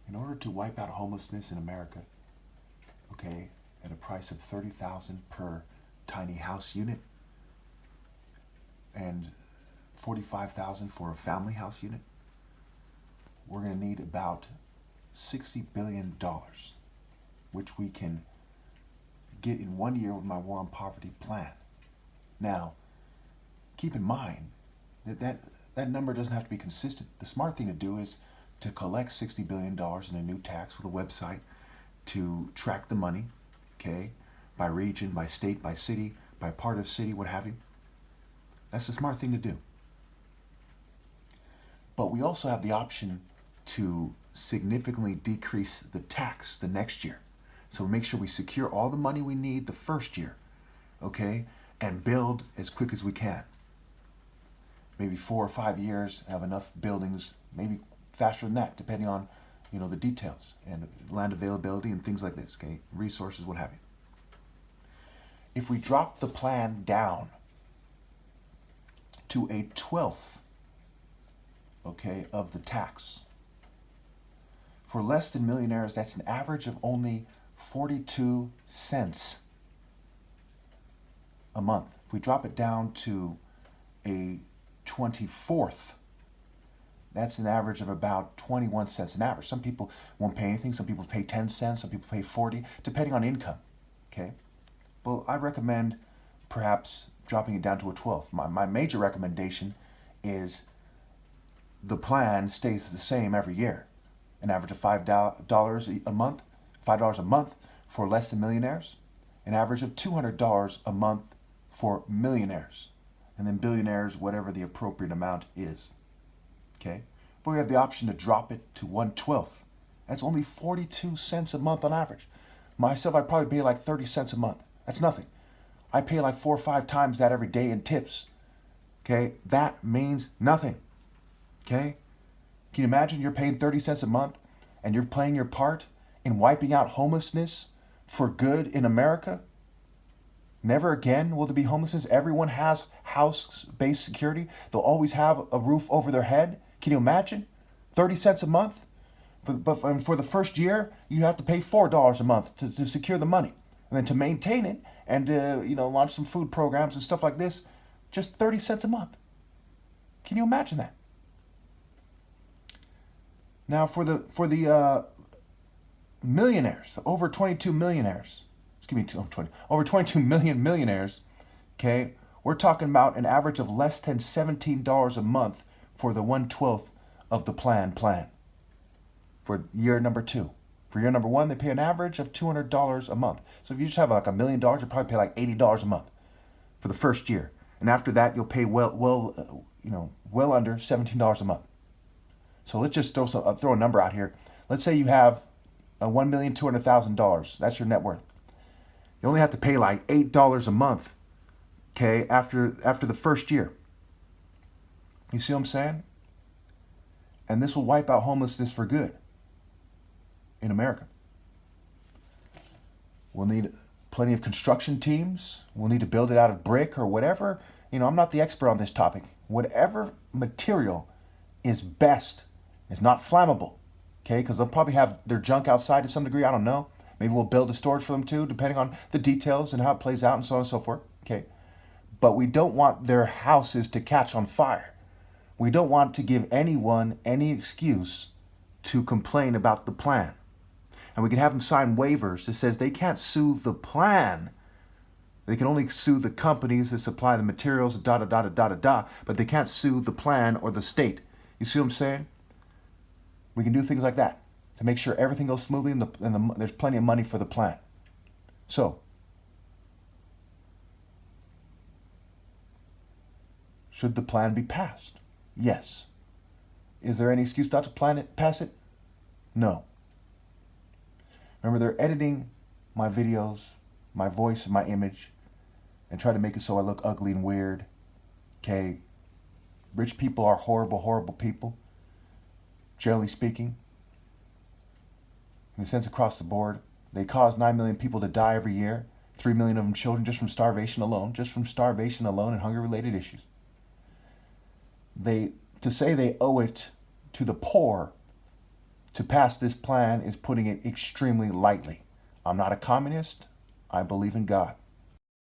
In order to wipe out homelessness in America, okay, at a price of $30,000 per tiny house unit and $45,000 for a family house unit, we're going to need about $60 billion, which we can get in 1 year with my War on Poverty plan. Now, keep in mind that number doesn't have to be consistent. The smart thing to do is to collect $60 billion in a new tax with a website to track the money, okay, by region, by state, by city, by part of city, what have you. That's the smart thing to do. But we also have the option to significantly decrease the tax the next year. So make sure we secure all the money we need the first year, okay, and build as quick as we can. Maybe 4 or 5 years, have enough buildings, maybe faster than that, depending on, the details and land availability and things like this, okay, resources, what have you. If we drop the plan down to a 12th, okay, of the tax, for less than millionaires, that's an average of only 42 cents a month. If we drop it down to a 24th, that's an average of about 21 cents an average. Some people won't pay anything. Some people pay 10 cents. Some people pay 40, depending on income. Okay? Well, I recommend perhaps dropping it down to a 12th. My major recommendation is the plan stays the same every year. An average of $5 a month, $5 a month for less than millionaires. An average of $200 a month for millionaires. And then billionaires, whatever the appropriate amount is. Okay? But we have the option to drop it to 1/12. That's only 42 cents a month on average. Myself, I probably pay like 30 cents a month. That's nothing. I pay like 4 or 5 times that every day in tips. Okay? That means nothing. Okay? Can you imagine you're paying 30 cents a month and you're playing your part in wiping out homelessness for good in America? Never again will there be homelessness. Everyone has house-based security. They'll always have a roof over their head. Can you imagine? 30 cents a month? But for the first year, you have to pay $4 a month to secure the money. And then to maintain it and to, launch some food programs and stuff like this, just 30 cents a month. Can you imagine that? Now for the millionaires, over 22 millionaires, over 22 million millionaires, okay, we're talking about an average of less than $17 a month for the 1/12 of the plan for year number 2. For year number 1, they pay an average of $200 a month. So if you just have like $1 million, you'll probably pay like $80 a month for the first year. And after that, you'll pay well under $17 a month. So let's just throw a number out here. Let's say you have $1,200,000. That's your net worth. You only have to pay like $8 a month, okay, after the first year. You see what I'm saying? And this will wipe out homelessness for good in America. We'll need plenty of construction teams. We'll need to build it out of brick or whatever. I'm not the expert on this topic. Whatever material is best is not flammable, okay? Because they'll probably have their junk outside to some degree. I don't know. Maybe we'll build a storage for them too, depending on the details and how it plays out and so on and so forth, okay? But we don't want their houses to catch on fire. We don't want to give anyone any excuse to complain about the plan. And we can have them sign waivers that says they can't sue the plan. They can only sue the companies that supply the materials, but they can't sue the plan or the state. You see what I'm saying? We can do things like that to make sure everything goes smoothly and there's plenty of money for the plan. So, should the plan be passed? Yes. Is there any excuse not to pass it? No. Remember, they're editing my videos, my voice and my image, and try to make it so I look ugly and weird. Okay? Rich people are horrible, horrible people, generally speaking. In a sense, across the board. They cause 9 million people to die every year. 3 million of them children just from starvation alone. And hunger-related issues. To say they owe it to the poor to pass this plan is putting it extremely lightly. I'm not a communist. I believe in God.